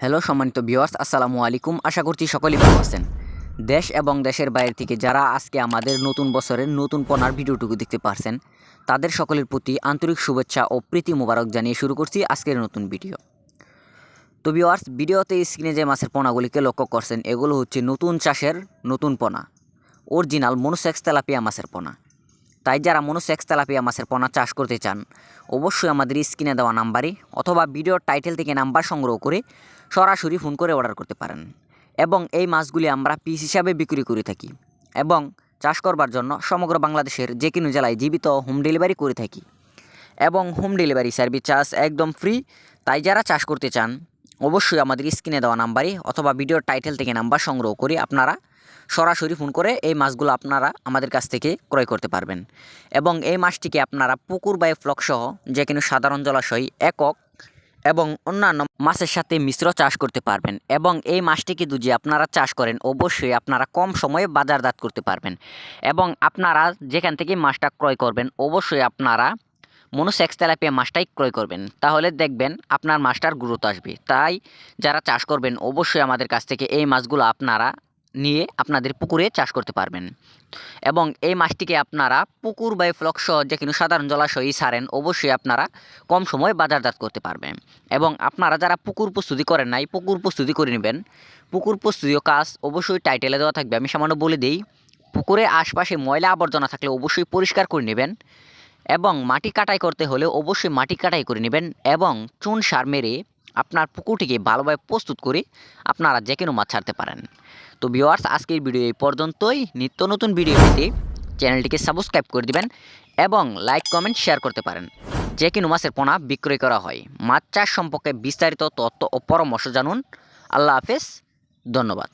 Hello সম্মানিত viewers, আসসালামু আলাইকুম। আশা করছি সকলেই ভালো আছেন। দেশ এবং দেশের বাইরে থেকে যারা আজকে আমাদের নতুন বছরের নতুন পণার ভিডিওটুকু দেখতে পারছেন, তাদের সকলের প্রতি আন্তরিক শুভেচ্ছা ও প্রীতি মোবারক জানিয়ে শুরু করছি আজকের নতুন ভিডিও। তো ভিউয়ার্স, ভিডিওতে স্ক্রিনে যে মাছের পোনাগুলিকে লক্ষ্য করছেন, এগুলো হচ্ছে নতুন চাষের নতুন পোনা, অরিজিনাল মনোসেক্স তেলাপিয়া মাছের পোনা। তাই যারা মনোসেক্স তেলাপিয়া মাছের পোনা চাষ করতে চান, অবশ্যই আমাদের স্ক্রিনে দেওয়া নাম্বারে অথবা ভিডিওর টাইটেল থেকে নাম্বার সংগ্রহ করে সরাসরি ফোন করে অর্ডার করতে পারেন। এবং এই মাছগুলি আমরা পিস হিসাবে বিক্রি করে থাকি এবং চাষ করবার জন্য সমগ্র বাংলাদেশের যে কোনো জেলায় জীবিত হোম ডেলিভারি করে থাকি এবং হোম ডেলিভারি সার্ভিস চার্জ একদম ফ্রি। তাই যারা চাষ করতে চান, অবশ্যই আমাদের স্ক্রিনে দেওয়া নাম্বারে অথবা ভিডিওর টাইটেল থেকে নাম্বার সংগ্রহ করে আপনারা সরাসরি ফোন করে এই মাছগুলো আপনারা আমাদের কাছ থেকে ক্রয় করতে পারবেন। এবং এই মাছটিকে আপনারা পুকুর বা ফ্লক সহ যে কোনো সাধারণ জলাশয়, একক এবং অন্যান্য মাছের সাথে মিশ্র চাষ করতে পারবেন। এবং এই মাছটিকে যদি আপনারা চাষ করেন, অবশ্যই আপনারা কম সময়ে বাজারজাত করতে পারবেন। এবং আপনারা যেখান থেকে মাছটা ক্রয় করবেন, অবশ্যই আপনারা মনোসেক্স তেলাপিয়া মাছটাই ক্রয় করবেন, তাহলে দেখবেন আপনার মাছটার গ্রোথ আসবে। তাই যারা চাষ করবেন, অবশ্যই আমাদের কাছ থেকে এই মাছগুলো আপনারা নিয়ে আপনাদের পুকুরে চাষ করতে পারবেন। এবং এই মাছটিকে আপনারা পুকুর বা ফ্লক সহ যে কোনো সাধারণ জলাশয়ই ছাড়েন, অবশ্যই আপনারা কম সময়ে বাজারজাত করতে পারবেন। এবং আপনারা যারা পুকুর প্রস্তুতি করেন নাই, পুকুর প্রস্তুতি করে নেবেন। পুকুর প্রস্তুতিও কাজ অবশ্যই টাইটেলে দেওয়া থাকবে, আমি সামান্য বলে দিই। পুকুরে আশপাশে ময়লা আবর্জনা থাকলে অবশ্যই পরিষ্কার করে নেবেন। এবং মাটি কাটাই করতে হলে অবশ্যই মাটি কাটাই করে নেবেন এবং চুন সার মেরে আপনার পুকুরটিকে ভালোভাবে প্রস্তুত করে আপনারা যে কোনো মাছ ছাড়তে পারেন। তো ভিউয়ার্স, আজকের ভিডিও এই পর্যন্তই। নিত্য নতুন ভিডিও পেতে চ্যানেলটিকে সাবস্ক্রাইব করে দিবেন এবং লাইক কমেন্ট শেয়ার করতে পারেন। যে কোনো মাছের পোনা বিক্রয় করা হয়। মাছ চাষ সম্পর্কে বিস্তারিত তথ্য ও পরামর্শ জানুন। আল্লাহ হাফেজ, ধন্যবাদ।